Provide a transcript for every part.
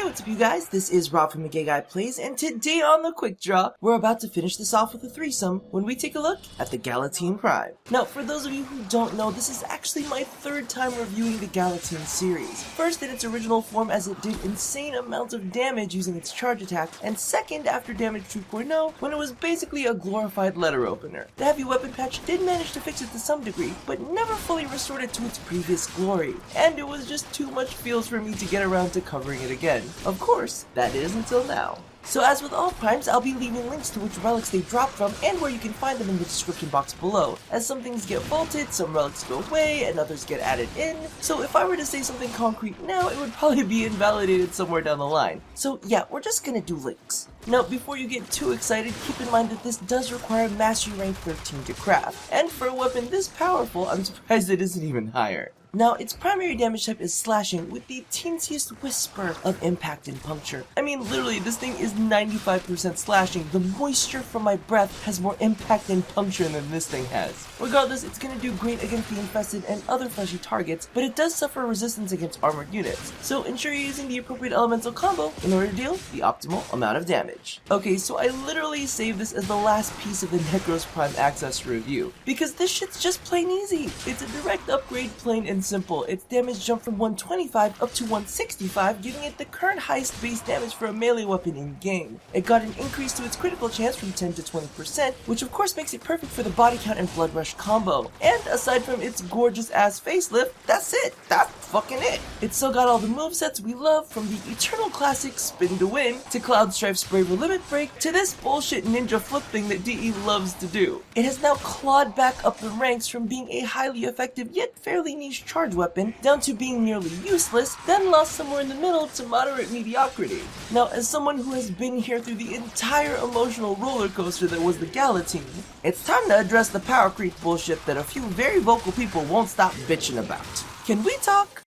what's up you guys, this is Rob from The Gay Guy Plays, and today on The Quick Draw, we're about to finish this off with a threesome when we take a look at the Galatine Prime. Now, for those of you who don't know, this is actually my third time reviewing the Galatine series. First in its original form as it did insane amounts of damage using its charge attack, and second after Damage 2.0 when it was basically a glorified letter opener. The heavy weapon patch did manage to fix it to some degree, but never fully restored it to its previous glory, and it was just too much feels for me to get around to covering it again. Of course, that is until now. So as with all primes, I'll be leaving links to which relics they drop from and where you can find them in the description box below, as some things get vaulted, some relics go away, and others get added in. So if I were to say something concrete now, it would probably be invalidated somewhere down the line. So yeah, we're just gonna do links. Now, before you get too excited, keep in mind that this does require Mastery Rank 13 to craft, and for a weapon this powerful, I'm surprised it isn't even higher. Now, its primary damage type is slashing with the teensiest whisper of impact and puncture. I mean, literally, this thing is 95% slashing. The moisture from my breath has more impact and puncture than this thing has. Regardless, it's going to do great against the infested and other fleshy targets, but it does suffer resistance against armored units. So ensure you're using the appropriate elemental combo in order to deal the optimal amount of damage. Okay, so I literally saved this as the last piece of the Nekros Prime access review, because this shit's just plain easy. It's a direct upgrade, plain and simple. Its damage jumped from 125 up to 165, giving it the current highest base damage for a melee weapon in game. It got an increase to its critical chance from 10 to 20%, which of course makes it perfect for the body count and blood rush combo. And aside from its gorgeous ass facelift, that's it. That's fucking it. It's still got all the movesets we love, from the eternal classic Spin to Win, to Cloud Strife's Braver Limit Break, to this bullshit ninja flip thing that DE loves to do. It has now clawed back up the ranks from being a highly effective yet fairly niche charge weapon down to being nearly useless, then lost somewhere in the middle to moderate mediocrity. Now, as someone who has been here through the entire emotional roller coaster that was the Galatine, it's time to address the power creep bullshit that a few very vocal people won't stop bitching about. Can we talk?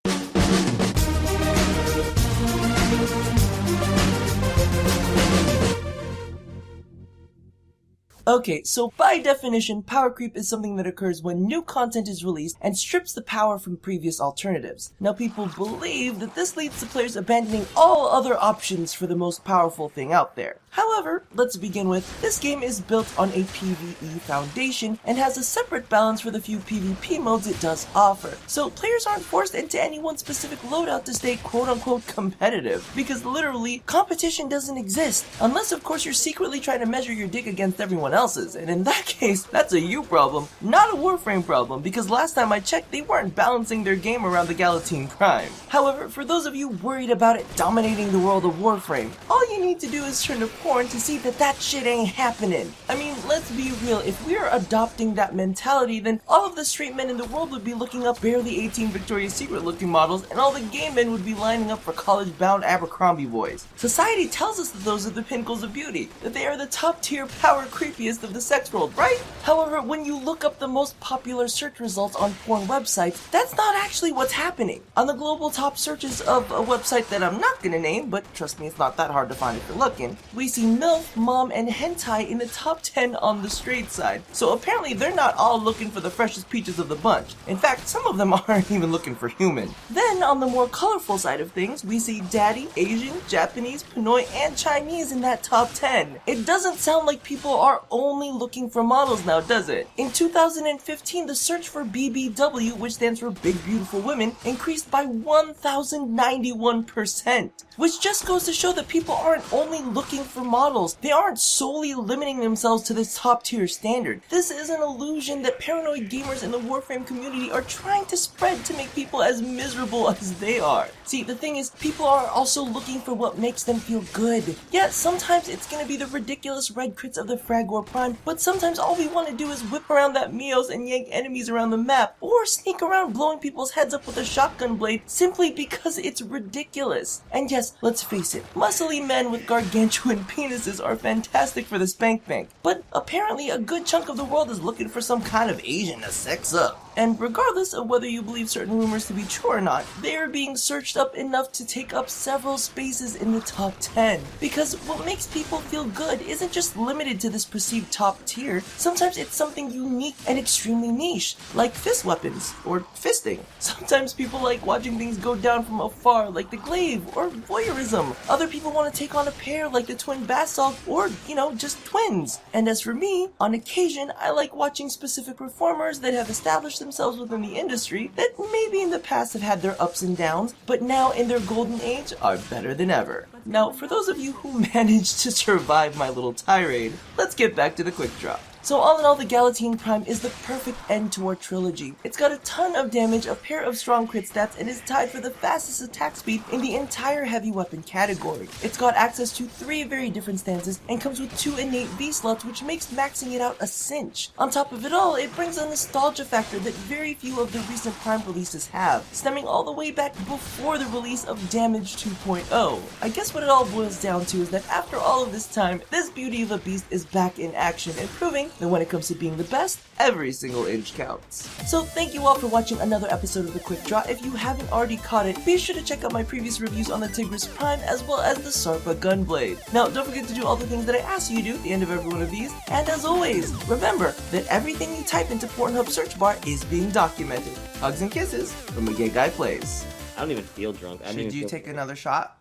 Okay, so by definition, power creep is something that occurs when new content is released and strips the power from previous alternatives. Now, people believe that this leads to players abandoning all other options for the most powerful thing out there. However, let's begin with, this game is built on a PvE foundation and has a separate balance for the few PvP modes it does offer. So players aren't forced into any one specific loadout to stay quote-unquote competitive, because literally, competition doesn't exist. Unless of course you're secretly trying to measure your dick against everyone else's, and in that case, that's a you problem, not a Warframe problem, because last time I checked, they weren't balancing their game around the Galatine Prime. However, for those of you worried about it dominating the world of Warframe, all you need to do is turn to porn to see that that shit ain't happening. I mean, let's be real, if we're adopting that mentality, then all of the straight men in the world would be looking up barely 18 Victoria's Secret looking models, and all the gay men would be lining up for college-bound Abercrombie boys. Society tells us that those are the pinnacles of beauty, that they are the top-tier power creepiest of the sex world, right? However, when you look up the most popular search results on porn websites, that's not actually what's happening. On the global top searches of a website that I'm not gonna name, but trust me, it's not that hard to find if you're looking, we see MILF, Mom, and Hentai in the top 10 on the straight side. So apparently they're not all looking for the freshest peaches of the bunch. In fact, some of them aren't even looking for human. Then on the more colorful side of things, we see Daddy, Asian, Japanese, Pinoy, and Chinese in that top 10. It doesn't sound like people are only looking for models now, does it? In 2015, the search for BBW, which stands for Big Beautiful Women, increased by 1,091%, which just goes to show that people aren't only looking for models. They aren't solely limiting themselves to this top tier standard. This is an illusion that paranoid gamers in the Warframe community are trying to spread to make people as miserable as they are. See, the thing is, people are also looking for what makes them feel good. Yeah, sometimes it's gonna be the ridiculous red crits of the Fragor Prime, but sometimes all we want to do is whip around that Mios and yank enemies around the map, or sneak around blowing people's heads up with a shotgun blade simply because it's ridiculous. And yes, let's face it, muscly men with gargantuan penises are fantastic for the spank bank, but apparently a good chunk of the world is looking for some kind of Asian to sex up. And regardless of whether you believe certain rumors to be true or not, they are being searched up enough to take up several spaces in the top 10. Because what makes people feel good isn't just limited to this perceived top tier, sometimes it's something unique and extremely niche, like fist weapons, or fisting. Sometimes people like watching things go down from afar, like the glaive, or voyeurism. Other people want to take on a pair like the twin basalt, or, just twins. And as for me, on occasion, I like watching specific performers that have established themselves within the industry that maybe in the past have had their ups and downs, but now in their golden age are better than ever. Now, for those of you who managed to survive my little tirade, let's get back to the quick draw. So all in all, the Galatine Prime is the perfect end to our trilogy. It's got a ton of damage, a pair of strong crit stats, and is tied for the fastest attack speed in the entire heavy weapon category. It's got access to 3 very different stances and comes with 2 innate V slots, which makes maxing it out a cinch. On top of it all, it brings a nostalgia factor that very few of the recent Prime releases have, stemming all the way back before the release of Damage 2.0. I guess what it all boils down to is that after all of this time, this beauty of a beast is back in action and proving that when it comes to being the best, every single inch counts. So thank you all for watching another episode of The Quick Draw. If you haven't already caught it, be sure to check out my previous reviews on the Tigris Prime as well as the Sarpa Gunblade. Now don't forget to do all the things that I asked you to do at the end of every one of these, and as always, remember that everything you type into Pornhub search bar is being documented. Hugs and kisses from a Gay Guy Plays. I don't even feel drunk. Should you take another shot?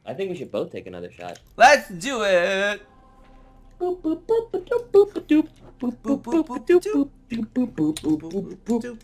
I think we should both take another shot. Let's do it! Boop, boop, boop, boop, boop, boop, boop, boop, boop, boop, boop, boop, boop, boop, boop, boop, boop, boop.